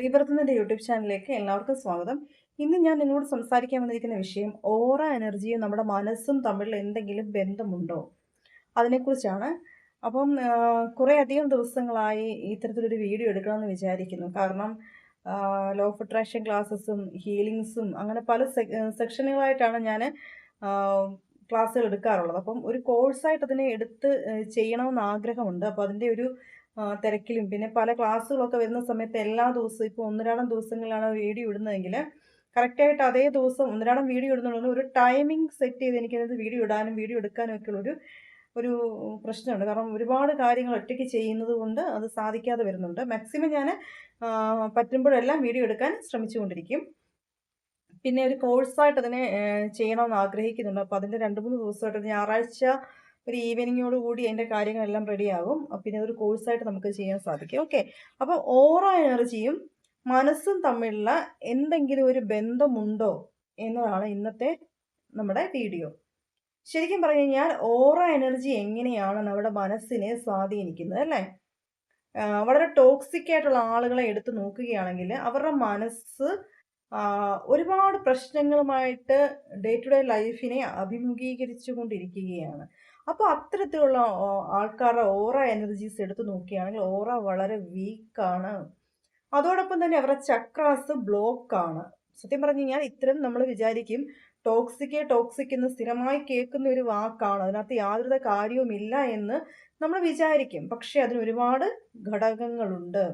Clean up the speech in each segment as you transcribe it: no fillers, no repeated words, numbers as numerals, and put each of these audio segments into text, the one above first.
റീബർത്തിൻ്റെ YouTube ചാനലിലേക്ക് എല്ലാവർക്കും സ്വാഗതം. ഇന്ന് ഞാൻ നിങ്ങളോട് സംസാരിക്കാൻ വന്നിരിക്കുന്ന വിഷയം ഓറ എനർജിയും നമ്മുടെ മനസ്സും തമ്മിൽ എന്തെങ്കിലും ബന്ധമുണ്ടോ അതിനെക്കുറിച്ചാണ്. അപ്പം കുറേ അധികം ദിവസങ്ങളായി ഇത്തരത്തിലൊരു വീഡിയോ എടുക്കണമെന്ന് വിചാരിക്കുന്നു. കാരണം ലോ ഓഫ് അട്രാക്ഷൻ ക്ലാസ്സസും ഹീലിങ്സും അങ്ങനെ പല സെക്ഷനുകളായിട്ടാണ് ഞാൻ ക്ലാസ്സുകൾ എടുക്കാറുള്ളത്. അപ്പം ഒരു കോഴ്സായിട്ട് അതിനെ എടുത്ത് ചെയ്യണമെന്ന് ആഗ്രഹമുണ്ട്. അപ്പോൾ അതിൻ്റെ ഒരു തിരക്കിലും പിന്നെ പല ക്ലാസ്സുകളൊക്കെ വരുന്ന സമയത്ത് എല്ലാ ദിവസവും ഇപ്പോൾ ഒന്നിരാടം ദിവസങ്ങളിലാണ് വീഡിയോ ഇടുന്നതെങ്കിൽ കറക്റ്റായിട്ട് അതേ ദിവസം ഒന്നിരാടം വീഡിയോ ഇടുന്നുള്ളൂ ഒരു ടൈമിംഗ് സെറ്റ് ചെയ്ത് എനിക്കത് വീഡിയോ ഇടാനും വീഡിയോ എടുക്കാനും ഒക്കെ ഒരു പ്രശ്നമുണ്ട്. കാരണം ഒരുപാട് കാര്യങ്ങൾ ഒറ്റയ്ക്ക് ചെയ്യുന്നത് കൊണ്ട് അത് സാധിക്കാതെ വരുന്നുണ്ട്. മാക്സിമം ഞാൻ പറ്റുമ്പോഴെല്ലാം വീഡിയോ എടുക്കാൻ ശ്രമിച്ചുകൊണ്ടിരിക്കും. പിന്നെ ഒരു കോഴ്സായിട്ട് അതിനെ ചെയ്യണമെന്ന് ആഗ്രഹിക്കുന്നുണ്ട്. അപ്പോൾ അതിൻ്റെ 2-3 ദിവസമായിട്ട് ഞായറാഴ്ച ഒരു ഈവനിങ്ങോട് കൂടി അതിൻ്റെ കാര്യങ്ങളെല്ലാം റെഡിയാകും. പിന്നെ അതൊരു കോഴ്സായിട്ട് നമുക്ക് ചെയ്യാൻ സാധിക്കും. ഓക്കെ, അപ്പോൾ ഓറ എനർജിയും മനസ്സും തമ്മിലുള്ള എന്തെങ്കിലും ഒരു ബന്ധമുണ്ടോ എന്നതാണ് ഇന്നത്തെ നമ്മുടെ വീഡിയോ. ശരിക്കും പറഞ്ഞു കഴിഞ്ഞാൽ ഓറ എനർജി എങ്ങനെയാണ് നമ്മുടെ മനസ്സിനെ സ്വാധീനിക്കുന്നത് അല്ലേ? വളരെ ടോക്സിക് ആയിട്ടുള്ള ആളുകളെ എടുത്ത് നോക്കുകയാണെങ്കിൽ അവരുടെ മനസ്സ് ഒരുപാട് പ്രശ്നങ്ങളുമായിട്ട് ഡേ ടു ഡേ ലൈഫിനെ അഭിമുഖീകരിച്ചു കൊണ്ടിരിക്കുകയാണ്. അപ്പോൾ അത്തരത്തിലുള്ള ആൾക്കാരുടെ ഓറ എനർജീസ് എടുത്ത് നോക്കുകയാണെങ്കിൽ ഓറ വളരെ വീക്കാണ്. അതോടൊപ്പം തന്നെ അവരുടെ ചക്രാസ് ബ്ലോക്കാണ്. സത്യം പറഞ്ഞു കഴിഞ്ഞാൽ ഇത്തരം നമ്മൾ വിചാരിക്കും ടോക്സിക് എന്ന് സ്ഥിരമായി കേൾക്കുന്ന ഒരു വാക്കാണ്, അതിനകത്ത് യാതൊരു കാര്യവുമില്ല എന്ന് നമ്മൾ വിചാരിക്കും. പക്ഷെ അതിന് ഒരുപാട് ഘടകങ്ങളുണ്ട്.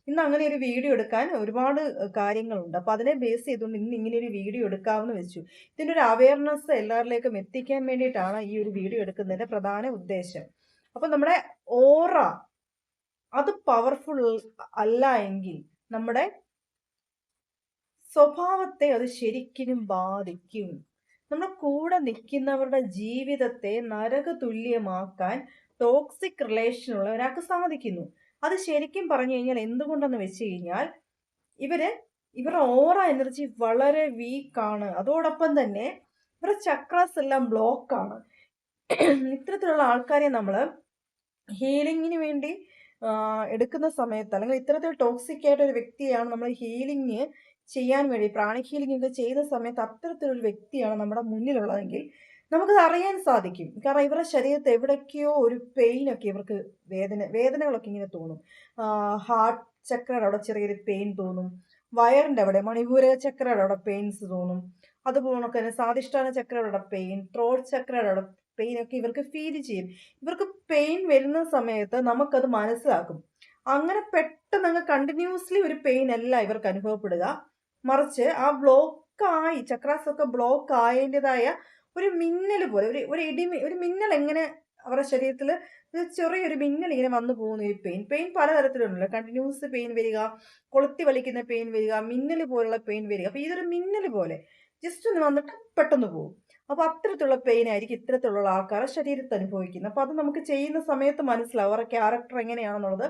ഇന്ന് അങ്ങനെ ഒരു വീഡിയോ എടുക്കാൻ ഒരുപാട് കാര്യങ്ങളുണ്ട്. അപ്പോൾ അതിനെ ബേസ് ചെയ്തുകൊണ്ട് ഇന്ന് ഇങ്ങനെ ഒരു വീഡിയോ എടുക്കാമെന്ന് വെച്ചു. ഇതിൻ്റെ ഒരു അവയർനെസ് എല്ലാവരിലേക്കും എത്തിക്കാൻ വേണ്ടിയിട്ടാണ് ഈ ഒരു വീഡിയോ എടുക്കുന്നതിൻ്റെ പ്രധാന ഉദ്ദേശം. അപ്പോൾ നമ്മുടെ ഓറ അത് പവർഫുൾ അല്ല എങ്കിൽ നമ്മുടെ സ്വഭാവത്തെ അത് ശരിക്കും ബാധിക്കും. നമ്മുടെ കൂടെ നിൽക്കുന്നവരുടെ ജീവിതത്തെ നരക തുല്യമാക്കാൻ ടോക്സിക് റിലേഷനുള്ള ഒരാൾക്ക് സാധിക്കുന്നു. അത് ശരിക്കും പറഞ്ഞു കഴിഞ്ഞാൽ എന്തുകൊണ്ടെന്ന് വെച്ച് കഴിഞ്ഞാൽ ഇവരുടെ ഓറ എനർജി വളരെ വീക്കാണ്. അതോടൊപ്പം തന്നെ ഇവരുടെ ചക്രാസ് എല്ലാം ബ്ലോക്കാണ്. ഇത്തരത്തിലുള്ള ആൾക്കാരെ നമ്മൾ ഹീലിങ്ങിന് വേണ്ടി എടുക്കുന്ന സമയത്ത് അല്ലെങ്കിൽ ഇത്തരത്തിൽ ടോക്സിക് ആയിട്ട് ഒരു വ്യക്തിയാണ് നമ്മൾ ഹീലിംഗ് ചെയ്യാൻ വേണ്ടി പ്രാണിക് ഹീലിംഗ് ഒക്കെ ചെയ്യുന്ന സമയത്ത് അത്തരത്തിലൊരു വ്യക്തിയാണ് നമ്മുടെ മുന്നിലുള്ളതെങ്കിൽ നമുക്കത് അറിയാൻ സാധിക്കും. കാരണം ഇവരുടെ ശരീരത്ത് എവിടേക്കോ ഒരു പെയിനൊക്കെ ഇവർക്ക് വേദനകളൊക്കെ ഇങ്ങനെ തോന്നും. ഹാർട്ട് ചക്രയുടെ അവിടെ ചെറിയൊരു പെയിൻ തോന്നും, വയറിൻ്റെ അവിടെ മണിപൂര ചക്രയുടെ അവിടെ പെയിൻസ് തോന്നും, അതുപോലെ തന്നെ സ്വാധിഷ്ഠാന ചക്രയുടെ അവിടെ പെയിൻ, ത്രോട്ട് ചക്രയുടെ അവിടെ പെയിൻ ഒക്കെ ഇവർക്ക് ഫീൽ ചെയ്യും. ഇവർക്ക് പെയിൻ വരുന്ന സമയത്ത് നമുക്കത് മനസ്സിലാക്കും. അങ്ങനെ പെട്ടെന്ന് അങ്ങ് കണ്ടിന്യൂസ്ലി ഒരു പെയിൻ അല്ല ഇവർക്ക് അനുഭവപ്പെടുക, മറിച്ച് ആ ബ്ലോക്കായി ചക്രാസ് ഒക്കെ ബ്ലോക്ക് ആയതിൻ്റെതായ ഒരു മിന്നൽ പോലെ ഒരു മിന്നൽ എങ്ങനെ അവരുടെ ശരീരത്തിൽ ചെറിയൊരു മിന്നൽ ഇങ്ങനെ വന്നു പോകുന്ന ഒരു പെയിൻ പലതരത്തിലുണ്ടല്ലോ. കണ്ടിന്യൂസ് പെയിൻ വരിക, കൊളുത്തി വലിക്കുന്ന പെയിൻ വരിക, മിന്നൽ പോലുള്ള പെയിൻ വരിക. അപ്പോൾ ഇതൊരു മിന്നൽ പോലെ ജസ്റ്റ് ഒന്ന് വന്നിട്ട് പെട്ടെന്ന് പോകും. അപ്പോൾ അത്തരത്തിലുള്ള പെയിൻ ആയിരിക്കും ഇത്തരത്തിലുള്ള ആൾക്കാരെ ശരീരത്ത് അനുഭവിക്കുന്നത്. അപ്പോൾ അത് നമുക്ക് ചെയ്യുന്ന സമയത്ത് മനസ്സിലാവും അവരുടെ ക്യാരക്ടർ എങ്ങനെയാണെന്നുള്ളത്.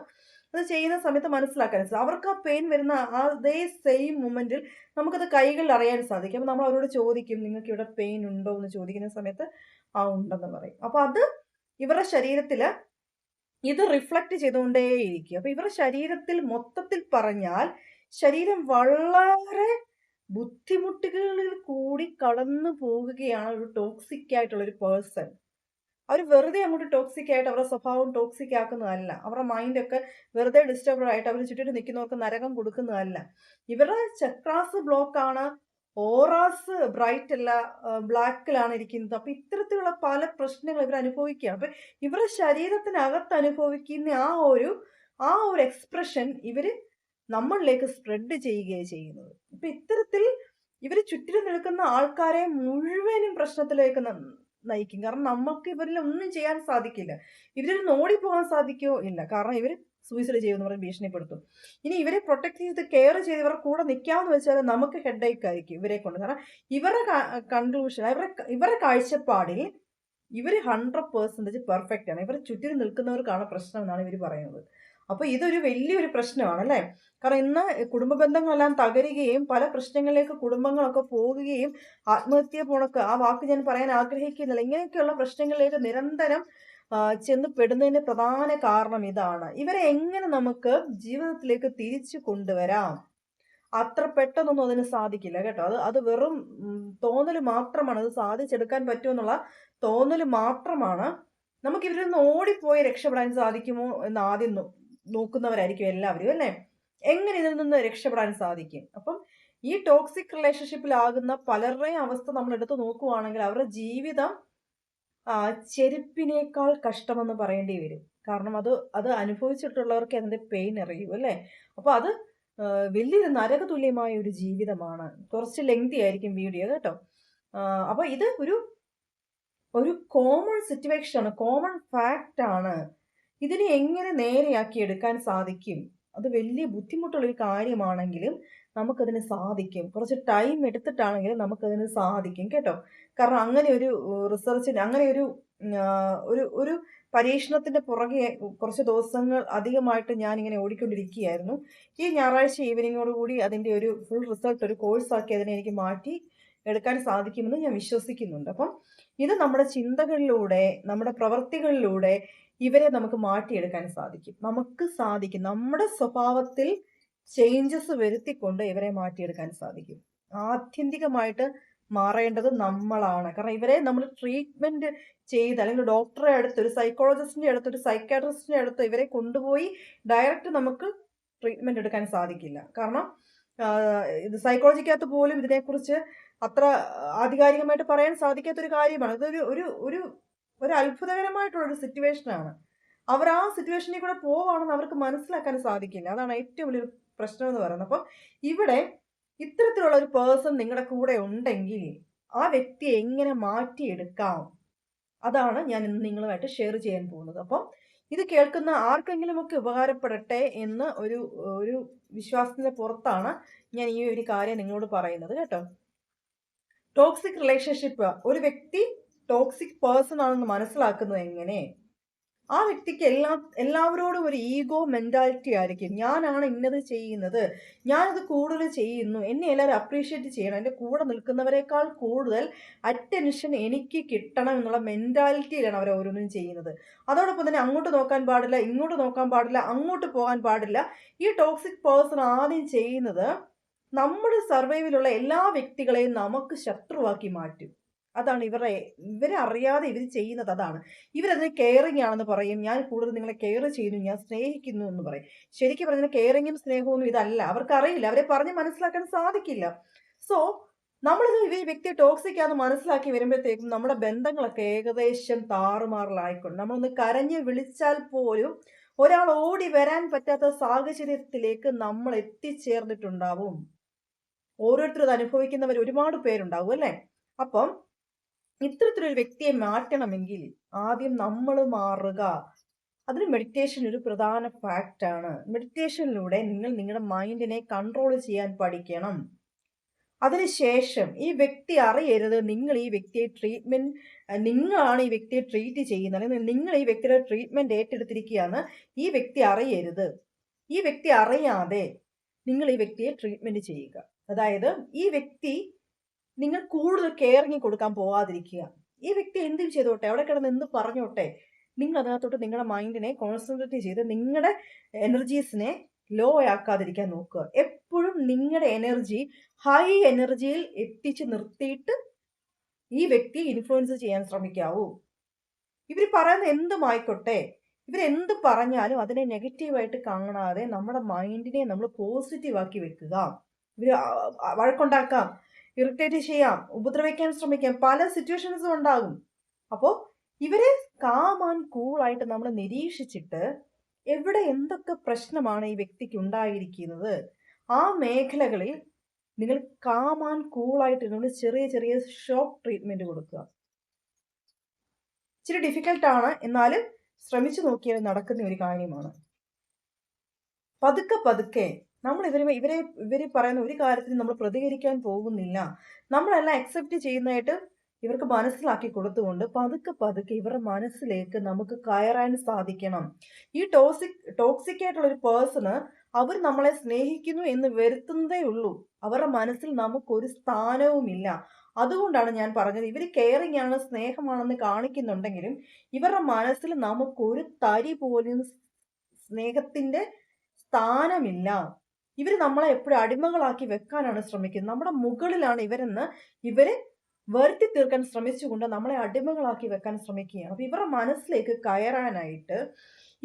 അത് ചെയ്യുന്ന സമയത്ത് മനസ്സിലാക്കാൻ സാധിക്കും. അവർക്ക് ആ പെയിൻ വരുന്ന അതേ സെയിം മൊമെന്റിൽ നമുക്കത് കൈകളിൽ അറിയാൻ സാധിക്കും. അപ്പോൾ നമ്മൾ അവരോട് ചോദിക്കും, നിങ്ങൾക്ക് ഇവിടെ പെയിൻ ഉണ്ടോ എന്ന് ചോദിക്കുന്ന സമയത്ത് ഉണ്ടെന്ന് പറയും. അപ്പോൾ അത് ഇവരുടെ ശരീരത്തിൽ ഇത് റിഫ്ലക്റ്റ് ചെയ്തുകൊണ്ടേയിരിക്കും. അപ്പോൾ ഇവരുടെ ശരീരത്തിൽ മൊത്തത്തിൽ പറഞ്ഞാൽ ശരീരം വളരെ ബുദ്ധിമുട്ടുകളിൽ കൂടി കടന്നു പോകുകയാണ് ഒരു ടോക്സിക് ആയിട്ടുള്ള ഒരു പേഴ്സൺ. അവർ വെറുതെ അങ്ങോട്ട് ടോക്സിക് ആയിട്ട് അവരുടെ സ്വഭാവം ടോക്സിക് ആക്കുന്നതല്ല, അവരുടെ മൈൻഡൊക്കെ വെറുതെ ഡിസ്റ്റർബ് ആയിട്ട് അവർ ചുറ്റിട്ട് നിൽക്കുന്നവർക്ക് നരകം കൊടുക്കുന്നതല്ല. ഇവരുടെ ചക്രാസ് ബ്ലോക്കാണ്, ഓറാസ് ബ്രൈറ്റ് അല്ല, ബ്ലാക്കിലാണ് ഇരിക്കുന്നത്. അപ്പം ഇത്തരത്തിലുള്ള പല പ്രശ്നങ്ങൾ ഇവർ അനുഭവിക്കുകയാണ്. അപ്പം ഇവരുടെ ശരീരത്തിനകത്ത് അനുഭവിക്കുന്ന ആ ഒരു എക്സ്പ്രഷൻ ഇവർ നമ്മളിലേക്ക് സ്പ്രെഡ് ചെയ്യുകയാണ് ചെയ്യുന്നത്. അപ്പം ഇത്തരത്തിൽ ഇവർ ചുറ്റിലും നിൽക്കുന്ന ആൾക്കാരെ മുഴുവനും പ്രശ്നത്തിലേക്ക് നയിക്കും. കാരണം നമുക്ക് ഇവരിൽ ഒന്നും ചെയ്യാൻ സാധിക്കില്ല. ഇവരിൽ ഓടിപ്പോകാൻ സാധിക്കുമോ ഇല്ല. കാരണം ഇവർ സൂയിസൈഡ് ചെയ്യുമെന്ന് പറഞ്ഞ് ഭീഷണിപ്പെടുത്തും. ഇനി ഇവരെ പ്രൊട്ടക്ട് ചെയ്ത് കെയർ ചെയ്ത് ഇവരുടെ കൂടെ നിൽക്കാമെന്ന് വെച്ചാൽ നമുക്ക് ഹെഡേക്ക് ആയിരിക്കും ഇവരെ കൊണ്ട്. കാരണം ഇവരുടെ കൺക്ലൂഷൻ ഇവരുടെ കാഴ്ചപ്പാടിൽ ഇവർ 100% പെർഫെക്റ്റ് ആണ്. ഇവർ ചുറ്റിലും നിൽക്കുന്നവർക്കാണ് പ്രശ്നം എന്നാണ് ഇവർ പറയുന്നത്. അപ്പോൾ ഇതൊരു വലിയൊരു പ്രശ്നമാണ് അല്ലേ? കാരണം ഇന്ന് കുടുംബ ബന്ധങ്ങളെല്ലാം തകരുകയും പല പ്രശ്നങ്ങളിലേക്ക് കുടുംബങ്ങളൊക്കെ പോകുകയും ആത്മഹത്യ പോണക്ക് ആ വാക്ക് ഞാൻ പറയാൻ ആഗ്രഹിക്കുന്നില്ല, ഇങ്ങനെയൊക്കെയുള്ള പ്രശ്നങ്ങളിലേക്ക് നിരന്തരം ചെന്ന് പെടുന്നതിന് പ്രധാന കാരണം ഇതാണ്. ഇവരെ എങ്ങനെ നമുക്ക് ജീവിതത്തിലേക്ക് തിരിച്ചു കൊണ്ടുവരാം? അത്ര പെട്ടെന്നൊന്നും അതിന് സാധിക്കില്ല കേട്ടോ. അത് വെറും തോന്നൽ മാത്രമാണ്. അത് സാധിച്ചെടുക്കാൻ പറ്റുമെന്നുള്ള തോന്നൽ മാത്രമാണ്. നമുക്ക് ഇവരിൽ നിന്ന് ഓടിപ്പോയി രക്ഷപ്പെടാൻ സാധിക്കുമോ എന്ന് ആദ്യം നോക്കുന്നവരായിരിക്കും എല്ലാവരും, അല്ലേ? എങ്ങനെ ഇതിൽ നിന്ന് രക്ഷപ്പെടാൻ സാധിക്കും? അപ്പം ഈ ടോക്സിക് റിലേഷൻഷിപ്പിലാകുന്ന പലരുടെയും അവസ്ഥ നമ്മൾ എടുത്ത് നോക്കുവാണെങ്കിൽ അവരുടെ ജീവിതം ചെരുപ്പിനേക്കാൾ കഷ്ടമെന്ന് പറയേണ്ടി വരും. കാരണം അത് അനുഭവിച്ചിട്ടുള്ളവർക്ക് അതിന്റെ പെയിൻ അറിയൂ, അല്ലേ? അപ്പൊ അത് വലിയൊരു നരക തുല്യമായ ഒരു ജീവിതമാണ്. കുറച്ച് ലെങ്തി ആയിരിക്കും വീഡിയോ കേട്ടോ. അപ്പൊ ഇത് ഒരു കോമൺ സിറ്റുവേഷൻ ആണ്, കോമൺ ഫാക്റ്റ് ആണ്. ഇതിനെ എങ്ങനെ നേരെയാക്കി എടുക്കാൻ സാധിക്കും? അത് വലിയ ബുദ്ധിമുട്ടുള്ളൊരു കാര്യമാണെങ്കിലും നമുക്കതിന് സാധിക്കും. കുറച്ച് ടൈം എടുത്തിട്ടാണെങ്കിലും നമുക്കതിന് സാധിക്കും കേട്ടോ. കാരണം അങ്ങനെ ഒരു റിസർച്ചിന് അങ്ങനെ ഒരു ഒരു പരീക്ഷണത്തിന്റെ പുറകെ കുറച്ച് ദിവസങ്ങൾ അധികമായിട്ട് ഞാനിങ്ങനെ ഓടിക്കൊണ്ടിരിക്കുകയായിരുന്നു. ഈ ഞായറാഴ്ച ഈവനിങ്ങോട് കൂടി അതിന്റെ ഒരു ഫുൾ റിസൾട്ട് ഒരു കോഴ്സാക്കി അതിനെ എനിക്ക് മാറ്റി എടുക്കാൻ സാധിക്കുമെന്ന് ഞാൻ വിശ്വസിക്കുന്നുണ്ട്. അപ്പം ഇത് നമ്മുടെ ചിന്തകളിലൂടെ, നമ്മുടെ പ്രവൃത്തികളിലൂടെ ഇവരെ നമുക്ക് മാറ്റിയെടുക്കാൻ സാധിക്കും. നമുക്ക് സാധിക്കും. നമ്മുടെ സ്വഭാവത്തിൽ ചേഞ്ചസ് വരുത്തിക്കൊണ്ട് ഇവരെ മാറ്റിയെടുക്കാൻ സാധിക്കും. ആത്യന്തികമായിട്ട് മാറേണ്ടത് നമ്മളാണ്. കാരണം ഇവരെ നമ്മൾ ട്രീറ്റ്മെന്റ് ചെയ്ത്, അല്ലെങ്കിൽ ഡോക്ടറെ അടുത്ത്, ഒരു സൈക്കോളജിസ്റ്റിന്റെ അടുത്ത്, ഒരു സൈക്കാട്രിസ്റ്റിന്റെ അടുത്ത് ഇവരെ കൊണ്ടുപോയി ഡയറക്റ്റ് നമുക്ക് ട്രീറ്റ്മെന്റ് എടുക്കാൻ സാധിക്കില്ല. കാരണം ഇത് സൈക്കോളജിക്കകത്ത് പോലും ഇതിനെക്കുറിച്ച് അത്ര ആധികാരികമായിട്ട് പറയാൻ സാധിക്കാത്തൊരു കാര്യമാണ്. ഇതൊരു ഒരു ഒരു ഒരു അത്ഭുതകരമായിട്ടുള്ളൊരു സിറ്റുവേഷനാണ്. അവർ ആ സിറ്റുവേഷനിൽ കൂടെ പോവുകയാണെന്ന് അവർക്ക് മനസ്സിലാക്കാൻ സാധിക്കില്ല. അതാണ് ഏറ്റവും വലിയൊരു പ്രശ്നം എന്ന് പറയുന്നത്. അപ്പം ഇവിടെ ഇത്തരത്തിലുള്ള ഒരു പേഴ്സൺ നിങ്ങളുടെ കൂടെ ഉണ്ടെങ്കിൽ ആ വ്യക്തിയെ എങ്ങനെ മാറ്റിയെടുക്കാം, അതാണ് ഞാൻ ഇന്ന് നിങ്ങളുമായിട്ട് ഷെയർ ചെയ്യാൻ പോകുന്നത്. അപ്പം ഇത് കേൾക്കുന്ന ആർക്കെങ്കിലുമൊക്കെ ഉപകാരപ്പെടട്ടെ എന്ന് ഒരു വിശ്വാസത്തിന്റെ പുറത്താണ് ഞാൻ ഈ ഒരു കാര്യം നിങ്ങളോട് പറയുന്നത് കേട്ടോ. ടോക്സിക് റിലേഷൻഷിപ്പ്, ഒരു വ്യക്തി ടോക്സിക് പേഴ്സൺ ആണെന്ന് മനസ്സിലാക്കുന്നത് എങ്ങനെ? ആ വ്യക്തിക്ക് എല്ലാവരോടും ഒരു ഈഗോ മെന്റാലിറ്റി ആയിരിക്കും. ഞാനാണ് ഇന്നത് ചെയ്യുന്നത്, ഞാനത് കൂടുതൽ ചെയ്യുന്നു, എന്നെ എല്ലാവരും അപ്രീഷിയേറ്റ് ചെയ്യണം, എൻ്റെ കൂടെ നിൽക്കുന്നവരെക്കാൾ കൂടുതൽ അറ്റൻഷൻ എനിക്ക് കിട്ടണം എന്നുള്ള മെന്റാലിറ്റിയിലാണ് അവർ ഓരോന്നും ചെയ്യുന്നത്. അതോടൊപ്പം തന്നെ അങ്ങോട്ട് നോക്കാൻ പാടില്ല, ഇങ്ങോട്ട് നോക്കാൻ പാടില്ല, അങ്ങോട്ട് പോകാൻ പാടില്ല. ഈ ടോക്സിക് പേഴ്സൺ ആദ്യം ചെയ്യുന്നത് നമ്മുടെ സർവൈവിലുള്ള എല്ലാ വ്യക്തികളെയും നമുക്ക് ശത്രുവാക്കി മാറ്റും. അതാണ് ഇവരെ അറിയാതെ ഇവർ ചെയ്യുന്നത്. അതാണ് ഇവരതിന് കെയറിങ് ആണെന്ന് പറയും. ഞാൻ കൂടുതൽ നിങ്ങളെ കെയർ ചെയ്യുന്നു, ഞാൻ സ്നേഹിക്കുന്നു എന്ന് പറയും. ശരിക്കും പറഞ്ഞാൽ കെയറിങ്ങും സ്നേഹവും ഇതല്ല. അവർക്കറിയില്ല, അവരെ പറഞ്ഞ് മനസ്സിലാക്കാൻ സാധിക്കില്ല. സോ നമ്മളിത് ഈ വ്യക്തിയെ ടോക്സിക് ആണെന്ന് മനസ്സിലാക്കി വരുമ്പോഴത്തേക്കും നമ്മുടെ ബന്ധങ്ങളൊക്കെ ഏകദേശം താറുമാറിലായിക്കൊണ്ട് നമ്മളൊന്ന് കരഞ്ഞ് വിളിച്ചാൽ പോലും ഒരാൾ ഓടി വരാൻ പറ്റാത്ത സാഹചര്യത്തിലേക്ക് നമ്മൾ എത്തിച്ചേർന്നിട്ടുണ്ടാവും. ഓരോരുത്തരും അത് അനുഭവിക്കുന്നവർ ഒരുപാട് പേരുണ്ടാവും, അല്ലേ? അപ്പം ഇത്തരത്തിലൊരു വ്യക്തിയെ മാറ്റണമെങ്കിൽ ആദ്യം നമ്മൾ മാറുക. അതിന് മെഡിറ്റേഷൻ ഒരു പ്രധാന ഫാക്റ്റാണ്. മെഡിറ്റേഷനിലൂടെ നിങ്ങൾ നിങ്ങളുടെ മൈൻഡിനെ കൺട്രോൾ ചെയ്യാൻ പഠിക്കണം. അതിനുശേഷം ഈ വ്യക്തി അറിയരുത് നിങ്ങൾ ഈ വ്യക്തിയെ നിങ്ങളാണ് ഈ വ്യക്തിയെ ട്രീറ്റ് ചെയ്യുന്നത്, അല്ലെങ്കിൽ നിങ്ങൾ ഈ വ്യക്തിയുടെ ട്രീറ്റ്മെന്റ് ഏറ്റെടുത്തിരിക്കുകയാണ്. ഈ വ്യക്തി അറിയരുത്. ഈ വ്യക്തി അറിയാതെ നിങ്ങൾ ഈ വ്യക്തിയെ ട്രീറ്റ്മെന്റ് ചെയ്യുക. അതായത് ഈ വ്യക്തി നിങ്ങൾ കൂടുതൽ കെയറിങ് കൊടുക്കാൻ പോവാതിരിക്കുക. ഈ വ്യക്തി എന്തും ചെയ്തോട്ടെ, അവിടെ കിടന്ന് എന്ത് പറഞ്ഞോട്ടെ, നിങ്ങൾ അതിനകത്തോട്ട് നിങ്ങളുടെ മൈൻഡിനെ കോൺസെൻട്രേറ്റ് ചെയ്ത് നിങ്ങളുടെ എനർജീസിനെ ലോ ആക്കാതിരിക്കാൻ നോക്കുക. എപ്പോഴും നിങ്ങളുടെ എനർജി ഹൈ എനർജിയിൽ എത്തിച്ച് നിർത്തിയിട്ട് ഈ വ്യക്തിയെ ഇൻഫ്ലുവൻസ് ചെയ്യാൻ ശ്രമിക്കാവൂ. ഇവർ പറയുന്ന എന്തുമായിക്കോട്ടെ, ഇവരെന്ത് പറഞ്ഞാലും അതിനെ നെഗറ്റീവായിട്ട് കാണാതെ നമ്മുടെ മൈൻഡിനെ നമ്മൾ പോസിറ്റീവ് ആക്കി വെക്കുക. ഇവർ വഴക്കുണ്ടാക്കാം, ഇറിറ്റേറ്റ് ചെയ്യാം, ഉപദ്രവിക്കാൻ ശ്രമിക്കാം, പല സിറ്റുവേഷൻസും ഉണ്ടാകും. അപ്പോൾ ഇവരെ കാം ആൻഡ് കൂളായിട്ട് നമ്മൾ നിരീക്ഷിച്ചിട്ട് എവിടെ എന്തൊക്കെ പ്രശ്നമാണ് ഈ വ്യക്തിക്ക് ഉണ്ടായിരിക്കുന്നത്, ആ മേഖലകളിൽ നിങ്ങൾ കാം ആൻഡ് കൂളായിട്ട് നമ്മൾ ചെറിയ ചെറിയ ഷോക്ക് ട്രീറ്റ്മെന്റ് കൊടുക്കുക. ഇച്ചിരി ഡിഫിക്കൽട്ടാണ്, എന്നാലും ശ്രമിച്ചു നോക്കിയാൽ നടക്കുന്ന ഒരു കാര്യമാണ്. പതുക്കെ പതുക്കെ നമ്മൾ ഇവർ പറയുന്ന ഒരു കാര്യത്തിന് നമ്മൾ പ്രതികരിക്കാൻ പോകുന്നില്ല. നമ്മളെല്ലാം അക്സെപ്റ്റ് ചെയ്യുന്നതായിട്ട് ഇവർക്ക് മനസ്സിലാക്കി കൊടുത്തുകൊണ്ട് പതുക്കെ പതുക്കെ ഇവരുടെ മനസ്സിലേക്ക് നമുക്ക് കയറാൻ സാധിക്കണം. ഈ ടോക്സിക് ആയിട്ടുള്ള ഒരു പേഴ്സണ് അവർ നമ്മളെ സ്നേഹിക്കുന്നു എന്ന് വരുത്തുന്നതേ ഉള്ളൂ. അവരുടെ മനസ്സിൽ നമുക്കൊരു സ്ഥാനവുമില്ല. അതുകൊണ്ടാണ് ഞാൻ പറഞ്ഞത്, ഇവർ കെയറിങ് ആണ്, സ്നേഹമാണെന്ന് കാണിക്കുന്നുണ്ടെങ്കിലും ഇവരുടെ മനസ്സിൽ നമുക്കൊരു തരി പോലും സ്നേഹത്തിന്റെ സ്ഥാനമില്ല. ഇവർ നമ്മളെ എപ്പോഴും അടിമകളാക്കി വെക്കാനാണ് ശ്രമിക്കുന്നത്. നമ്മുടെ മുകളിലാണ് ഇവരെ വരുത്തി തീർക്കാൻ ശ്രമിച്ചുകൊണ്ട് നമ്മളെ അടിമകളാക്കി വെക്കാൻ ശ്രമിക്കുകയാണ്. അപ്പൊ ഇവരുടെ മനസ്സിലേക്ക് കയറാനായിട്ട്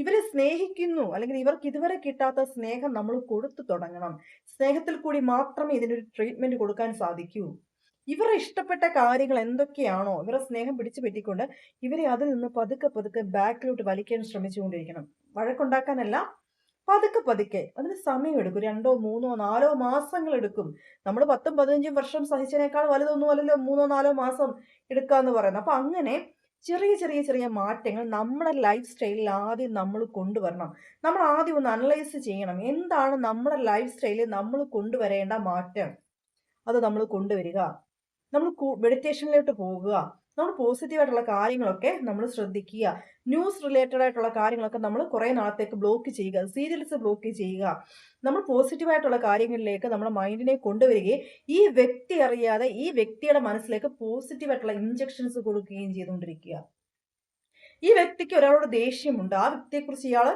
ഇവരെ സ്നേഹിക്കുന്നു, അല്ലെങ്കിൽ ഇവർക്ക് ഇതുവരെ കിട്ടാത്ത സ്നേഹം നമ്മൾ കൊടുത്തു തുടങ്ങണം. സ്നേഹത്തിൽ കൂടി മാത്രമേ ഇതിനൊരു ട്രീറ്റ്മെന്റ് കൊടുക്കാൻ സാധിക്കൂ. ഇവരുടെ ഇഷ്ടപ്പെട്ട കാര്യങ്ങൾ എന്തൊക്കെയാണോ ഇവരുടെ സ്നേഹം പിടിച്ചു പറ്റിക്കൊണ്ട് ഇവരെ അതിൽ നിന്ന് പതുക്കെ പതുക്കെ ബാക്കിലോട്ട് വലിക്കാൻ ശ്രമിച്ചുകൊണ്ടിരിക്കണം. വഴക്കുണ്ടാക്കാനല്ല, പതുക്കെ പതുക്കെ. അതിന് സമയമെടുക്കും. 2, 3, 4 മാസങ്ങൾ എടുക്കും. നമ്മൾ 10, 15 വർഷം സഹിച്ചതിനേക്കാൾ വലുതൊന്നും അല്ലല്ലോ 3, 4 മാസം എടുക്കാന്ന് പറയുന്നത്. അപ്പൊ അങ്ങനെ ചെറിയ ചെറിയ ചെറിയ മാറ്റങ്ങൾ നമ്മുടെ ലൈഫ് സ്റ്റൈലിൽ ആദ്യം നമ്മൾ കൊണ്ടുവരണം. നമ്മൾ ആദ്യം ഒന്ന് അനലൈസ് ചെയ്യണം. എന്താണ് നമ്മുടെ ലൈഫ് സ്റ്റൈലിൽ നമ്മൾ കൊണ്ടുവരേണ്ട മാറ്റം? അത് നമ്മൾ കൊണ്ടുവരിക. നമ്മൾ മെഡിറ്റേഷനിലോട്ട് പോകുക. നമ്മൾ പോസിറ്റീവായിട്ടുള്ള കാര്യങ്ങളൊക്കെ നമ്മൾ ശ്രദ്ധിക്കുക. ന്യൂസ് റിലേറ്റഡ് ആയിട്ടുള്ള കാര്യങ്ങളൊക്കെ നമ്മൾ കുറേ നാളത്തേക്ക് ബ്ലോക്ക് ചെയ്യുക. സീരിയൽസ് ബ്ലോക്ക് ചെയ്യുക. നമ്മൾ പോസിറ്റീവായിട്ടുള്ള കാര്യങ്ങളിലേക്ക് നമ്മുടെ മൈൻഡിനെ കൊണ്ടുവരികയും ഈ വ്യക്തി അറിയാതെ ഈ വ്യക്തിയുടെ മനസ്സിലേക്ക് പോസിറ്റീവായിട്ടുള്ള ഇഞ്ചക്ഷൻസ് കൊടുക്കുകയും ചെയ്തുകൊണ്ടിരിക്കുക. ഈ വ്യക്തിക്ക് ഒരാളോട് ദേഷ്യമുണ്ട്. ആ വ്യക്തിയെക്കുറിച്ച് ഇയാൾ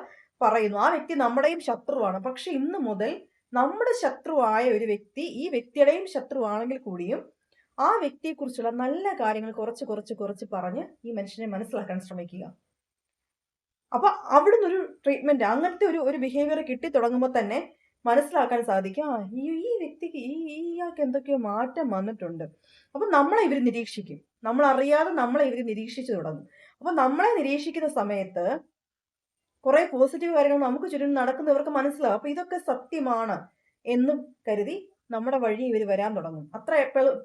പറയുന്നു. ആ വ്യക്തി നമ്മുടെയും ശത്രുവാണ്. പക്ഷെ ഇന്ന് മുതൽ നമ്മുടെ ശത്രുവായ ഒരു വ്യക്തി ഈ വ്യക്തിയുടെയും ശത്രുവാണെങ്കിൽ കൂടിയും ആ വ്യക്തിയെക്കുറിച്ചുള്ള നല്ല കാര്യങ്ങൾ കുറച്ച് കുറച്ച് കുറച്ച് പറഞ്ഞ് ഈ മനുഷ്യനെ മനസ്സിലാക്കാൻ ശ്രമിക്കുക. അപ്പൊ അവിടുന്ന് ഒരു ട്രീറ്റ്മെന്റ്, അങ്ങനത്തെ ഒരു ബിഹേവിയർ കിട്ടി തുടങ്ങുമ്പോൾ തന്നെ മനസ്സിലാക്കാൻ സാധിക്കും, ഈ വ്യക്തിക്ക് ഇയാൾക്ക് എന്തൊക്കെയോ മാറ്റം വന്നിട്ടുണ്ട്. അപ്പൊ നമ്മളെ ഇവർ നിരീക്ഷിക്കും. നമ്മൾ അറിയാതെ നമ്മളെ ഇവർ നിരീക്ഷിച്ചു തുടങ്ങും. അപ്പൊ നമ്മളെ നിരീക്ഷിക്കുന്ന സമയത്ത് കുറെ പോസിറ്റീവ് കാര്യങ്ങൾ നമുക്ക് ചുറ്റും നടക്കുന്നവർക്ക് മനസ്സിലാവും. അപ്പൊ ഇതൊക്കെ സത്യമാണ് എന്ന് കരുതി നമ്മുടെ വഴി ഇവർ വരാൻ തുടങ്ങും. അത്ര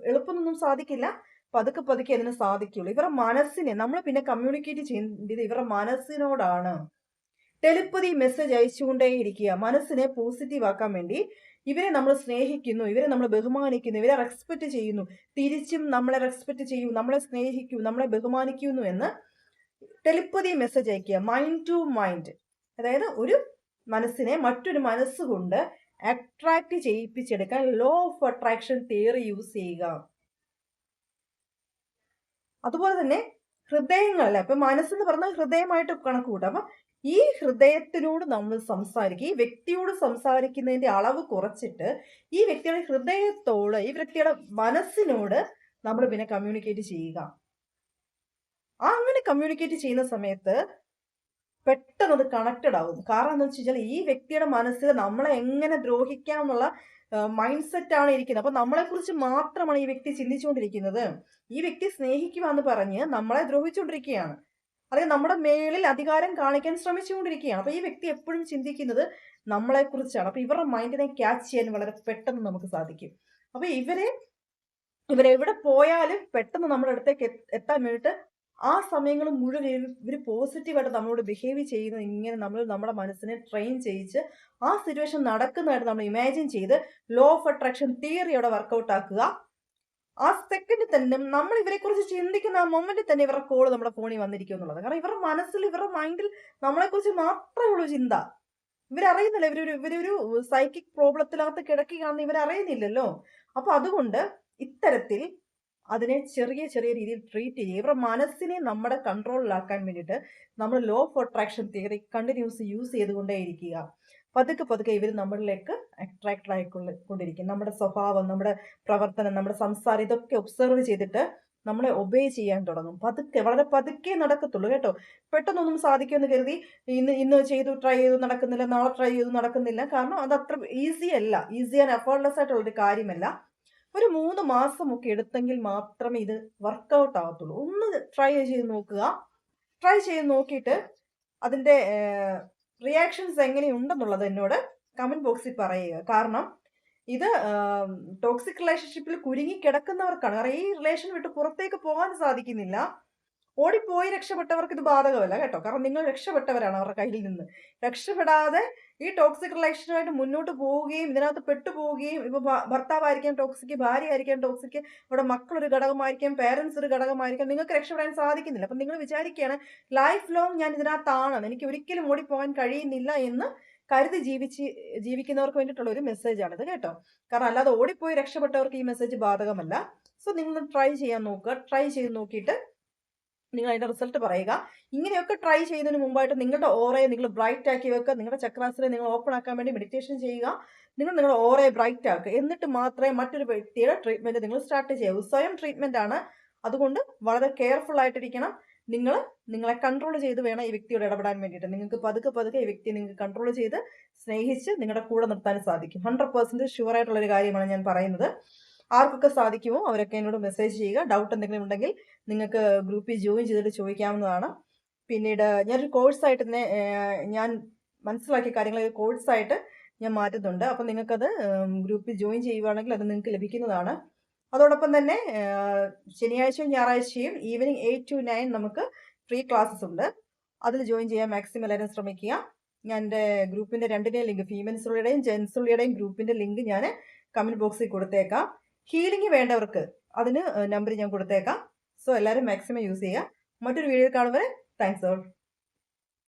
എളുപ്പമൊന്നും സാധിക്കില്ല. പതുക്കെ പതുക്കെ അതിന് സാധിക്കുള്ളൂ. ഇവരുടെ മനസ്സിനെ നമ്മൾ പിന്നെ കമ്മ്യൂണിക്കേറ്റ് ചെയ്യേണ്ടത് ഇവരുടെ മനസ്സിനോടാണ്. Telepathy message അയച്ചുകൊണ്ടേയിരിക്കുക. മനസ്സിനെ പോസിറ്റീവ് ആക്കാൻ വേണ്ടി ഇവരെ നമ്മൾ സ്നേഹിക്കുന്നു, ഇവരെ നമ്മൾ ബഹുമാനിക്കുന്നു, ഇവരെ റെസ്പെക്ട് ചെയ്യുന്നു, തിരിച്ചും നമ്മളെ റെസ്പെക്ട് ചെയ്യൂ, നമ്മളെ സ്നേഹിക്കൂ, നമ്മളെ ബഹുമാനിക്കുന്നു എന്ന് ടെലിപ്പതി മെസ്സേജ് അയക്കുക. മൈൻഡ് ടു മൈൻഡ്, അതായത് ഒരു മനസ്സിനെ മറ്റൊരു മനസ്സുകൊണ്ട് അട്രാക്ട് ചെയ്യിപ്പിച്ചെടുക്കാൻ law of attraction theory use ചെയ്യുക. അതുപോലെ തന്നെ ഹൃദയങ്ങളല്ല, ഇപ്പൊ മനസ്സെന്ന് പറഞ്ഞാൽ ഹൃദയമായിട്ട് കണക്ക് കൂട്ടാം. അപ്പൊ ഈ ഹൃദയത്തിനോട് നമ്മൾ സംസാരിക്കുക. ഈ വ്യക്തിയോട് സംസാരിക്കുന്നതിന്റെ അളവ് കുറച്ചിട്ട് ഈ വ്യക്തിയുടെ ഹൃദയത്തോട്, ഈ വ്യക്തിയുടെ മനസ്സിനോട് നമ്മൾ പിന്നെ കമ്മ്യൂണിക്കേറ്റ് ചെയ്യുക. അങ്ങനെ കമ്മ്യൂണിക്കേറ്റ് ചെയ്യുന്ന സമയത്ത് പെട്ടെന്ന് അത് കണക്റ്റഡ് ആവും. കാരണം എന്താ വെച്ച് കഴിഞ്ഞാൽ ഈ വ്യക്തിയുടെ മനസ്സിൽ നമ്മളെ എങ്ങനെ ദ്രോഹിക്കാം എന്നുള്ള മൈൻഡ് സെറ്റ് ആണ് ഇരിക്കുന്നത്. അപ്പൊ നമ്മളെ കുറിച്ച് മാത്രമാണ് ഈ വ്യക്തി ചിന്തിച്ചുകൊണ്ടിരിക്കുന്നത്. ഈ വ്യക്തി സ്നേഹിക്കുക എന്ന് പറഞ്ഞ് നമ്മളെ ദ്രോഹിച്ചുകൊണ്ടിരിക്കുകയാണ്. അല്ലെങ്കിൽ നമ്മുടെ മേളിൽ അധികാരം കാണിക്കാൻ ശ്രമിച്ചുകൊണ്ടിരിക്കുകയാണ്. അപ്പൊ ഈ വ്യക്തി എപ്പോഴും ചിന്തിക്കുന്നത് നമ്മളെ കുറിച്ചാണ്. അപ്പൊ ഇവരുടെ മൈൻഡിനെ ക്യാച്ച് ചെയ്യാൻ വളരെ പെട്ടെന്ന് നമുക്ക് സാധിക്കും. അപ്പൊ ഇവരെവിടെ പോയാലും പെട്ടെന്ന് നമ്മുടെ അടുത്തേക്ക് എത്താൻ വേണ്ടിയിട്ട് ആ സമയങ്ങൾ മുഴുവൻ ഇവർ പോസിറ്റീവായിട്ട് നമ്മളോട് ബിഹേവ് ചെയ്യുന്നത് ഇങ്ങനെ നമ്മൾ നമ്മുടെ മനസ്സിനെ ട്രെയിൻ ചെയ്യിച്ച് ആ സിറ്റുവേഷൻ നടക്കുന്നതായിട്ട് നമ്മൾ ഇമാജിൻ ചെയ്ത് ലോ ഓഫ് അട്രാക്ഷൻ തിയറി അവിടെ വർക്കൗട്ട് ആക്കുക. ആ സെക്കൻഡിൽ തന്നെ നമ്മൾ ഇവരെക്കുറിച്ച് ചിന്തിക്കുന്ന ആ മൊമെന്റിൽ തന്നെ ഇവരുടെ കോള് നമ്മുടെ ഫോണിൽ വന്നിരിക്കും എന്നുള്ളത്. കാരണം ഇവരുടെ മനസ്സിൽ, ഇവരുടെ മൈൻഡിൽ നമ്മളെക്കുറിച്ച് മാത്രമേ ഉള്ളൂ ചിന്ത. ഇവരറിയുന്നില്ല, ഇവരൊരു സൈക്കിക് പ്രോബ്ലത്തിനകത്ത് കിടക്കുകയാണെന്ന് ഇവരറിയുന്നില്ലല്ലോ. അപ്പൊ അതുകൊണ്ട് ഇത്തരത്തിൽ അതിനെ ചെറിയ ചെറിയ രീതിയിൽ ട്രീറ്റ് ചെയ്യുക. ഇവരുടെ മനസ്സിനെ നമ്മുടെ കൺട്രോളിലാക്കാൻ വേണ്ടിയിട്ട് നമ്മൾ law of attraction theory continuous use ചെയ്തുകൊണ്ടേയിരിക്കുക. പതുക്കെ പതുക്കെ ഇവർ നമ്മളിലേക്ക് അട്രാക്ട് ആയിക്കൊണ്ടിരിക്കും. നമ്മുടെ സ്വഭാവം, നമ്മുടെ പ്രവർത്തനം, നമ്മുടെ സംസാരം ഇതൊക്കെ ഒബ്സർവ് ചെയ്തിട്ട് നമ്മളെ ഒബേ ചെയ്യാൻ തുടങ്ങും. പതുക്കെ, വളരെ പതുക്കെ നടക്കത്തുള്ളൂ കേട്ടോ. പെട്ടെന്നൊന്നും സാധിക്കുമെന്ന് കരുതി ഇന്ന് ട്രൈ ചെയ്തു നടക്കുന്നില്ല, നാളെ ട്രൈ ചെയ്തു നടക്കുന്നില്ല. കാരണം അത് അത്ര ഈസി അല്ല, ഈസി ആൻഡ് എഫേർട്ട്ലെസ് ആയിട്ടുള്ളൊരു കാര്യമല്ല. ഒരു 3 മാസമൊക്കെ എടുത്തെങ്കിൽ മാത്രമേ ഇത് വർക്കൗട്ട് ആകത്തുള്ളൂ. ഒന്ന് ട്രൈ ചെയ്ത് നോക്കുക. ട്രൈ ചെയ്ത് നോക്കിയിട്ട് അതിൻ്റെ റിയാക്ഷൻസ് എങ്ങനെയുണ്ടെന്നുള്ളത് എന്നോട് കമന്റ് ബോക്സിൽ പറയുക. കാരണം ഇത് ടോക്സിക് റിലേഷൻഷിപ്പിൽ കുരുങ്ങി കിടക്കുന്നവർക്കാണ്. കാരണം ഈ റിലേഷൻ വിട്ട് പുറത്തേക്ക് പോകാൻ സാധിക്കുന്നില്ല. ഓടിപ്പോയി രക്ഷപ്പെട്ടവർക്ക് ഇത് ബാധകമല്ല കേട്ടോ. കാരണം നിങ്ങൾ രക്ഷപ്പെട്ടവരാണ് അവരുടെ കയ്യിൽ നിന്ന്. രക്ഷപ്പെടാതെ ഈ ടോക്സിക് റിലേഷനുമായിട്ട് മുന്നോട്ട് പോവുകയും ഇതിനകത്ത് പെട്ടുപോവുകയും, ഇപ്പൊ ഭർത്താവായിരിക്കാം ടോക്സിക്, ഭാര്യ ആയിരിക്കാം ടോക്സിക്, ഇവിടെ മക്കളൊരു ഘടകമായിരിക്കാം, പേരൻസ് ഒരു ഘടകമായിരിക്കാം. നിങ്ങൾക്ക് രക്ഷപ്പെടാൻ സാധിക്കുന്നില്ല. അപ്പൊ നിങ്ങൾ വിചാരിക്കുകയാണ് ലൈഫ് ലോങ് ഞാൻ ഇതിനകത്താണ്, എനിക്ക് ഒരിക്കലും ഓടിപ്പോകാൻ കഴിയുന്നില്ല എന്ന് കരുതി ജീവിക്കുന്നവർക്ക് വേണ്ടിയിട്ടുള്ള ഒരു മെസ്സേജാണിത് കേട്ടോ. കാരണം അല്ലാതെ ഓടിപ്പോയി രക്ഷപ്പെട്ടവർക്ക് ഈ മെസ്സേജ് ബാധകമല്ല. സോ നിങ്ങൾ ട്രൈ ചെയ്യാൻ നോക്കുക. ട്രൈ ചെയ്ത് നോക്കിയിട്ട് നിങ്ങൾ അതിൻ്റെ റിസൾട്ട് പറയുക. ഇങ്ങനെയൊക്കെ ട്രൈ ചെയ്യുന്നതിന് മുമ്പായിട്ട് നിങ്ങളുടെ ഓറയെ നിങ്ങൾ ബ്രൈറ്റ് ആക്കി വെക്കുക. നിങ്ങളുടെ ചക്രാസിനെ നിങ്ങൾ ഓപ്പൺ ആക്കാൻ വേണ്ടി മെഡിറ്റേഷൻ ചെയ്യുക. നിങ്ങളുടെ ഓറയെ ബ്രൈറ്റ് ആക്കുക. എന്നിട്ട് മാത്രമേ മറ്റൊരു വ്യക്തിയുടെ ട്രീറ്റ്മെൻറ്റ് നിങ്ങൾ സ്റ്റാർട്ട് ചെയ്യാവൂ. സ്വയം ട്രീറ്റ്മെൻ്റ് ആണ്. അതുകൊണ്ട് വളരെ കെയർഫുൾ ആയിട്ടിരിക്കണം. നിങ്ങളെ കൺട്രോൾ ചെയ്ത് വേണം ഈ വ്യക്തിയോട് ഇടപെടാൻ വേണ്ടിയിട്ട്. നിങ്ങൾക്ക് പതുക്കെ ഈ വ്യക്തിയെ നിങ്ങൾക്ക് കൺട്രോൾ ചെയ്ത് സ്നേഹിച്ച് നിങ്ങളുടെ കൂടെ നിർത്താൻ സാധിക്കും. 100% ഷുവറായിട്ടുള്ളൊരു കാര്യമാണ് ഞാൻ പറയുന്നത്. ആർക്കൊക്കെ സാധിക്കുമോ അവരൊക്കെ എന്നോട് മെസ്സേജ് ചെയ്യുക. ഡൗട്ട് എന്തെങ്കിലും ഉണ്ടെങ്കിൽ നിങ്ങൾക്ക് ഗ്രൂപ്പിൽ ജോയിൻ ചെയ്തിട്ട് ചോദിക്കാവുന്നതാണ്. പിന്നീട് ഞാനൊരു കോഴ്സായിട്ട് തന്നെ ഞാൻ മനസ്സിലാക്കിയ കാര്യങ്ങൾ കോഴ്സായിട്ട് ഞാൻ മാറ്റുന്നുണ്ട്. അപ്പം നിങ്ങൾക്കത് ഗ്രൂപ്പിൽ ജോയിൻ ചെയ്യുകയാണെങ്കിൽ അത് നിങ്ങൾക്ക് ലഭിക്കുന്നതാണ്. അതോടൊപ്പം തന്നെ ശനിയാഴ്ചയും ഞായറാഴ്ചയും ഈവനിങ് 8 to 9 നമുക്ക് ഫ്രീ ക്ലാസ്സസ് ഉണ്ട്. അതിൽ ജോയിൻ ചെയ്യാൻ മാക്സിമം എല്ലാവരും ശ്രമിക്കുക. ഞാൻ എൻ്റെ ഗ്രൂപ്പിൻ്റെ രണ്ടിൻ്റെയും ലിങ്ക്, ഫീമെൻസുള്ളിയുടെയും ജെൻസുള്ളിയുടെയും ഗ്രൂപ്പിൻ്റെ ലിങ്ക് ഞാൻ കമൻറ്റ് ബോക്സിൽ കൊടുത്തേക്കാം. ഹീലിംഗ് വേണ്ടവർക്ക് അതിന് നമ്പർ ഞാൻ കൊടുത്തേക്കാം. സോ എല്ലാവരും മാക്സിമം യൂസ് ചെയ്യുക. മറ്റൊരു വീഡിയോ കാണും വരെ താങ്ക്സ് ഓൾ.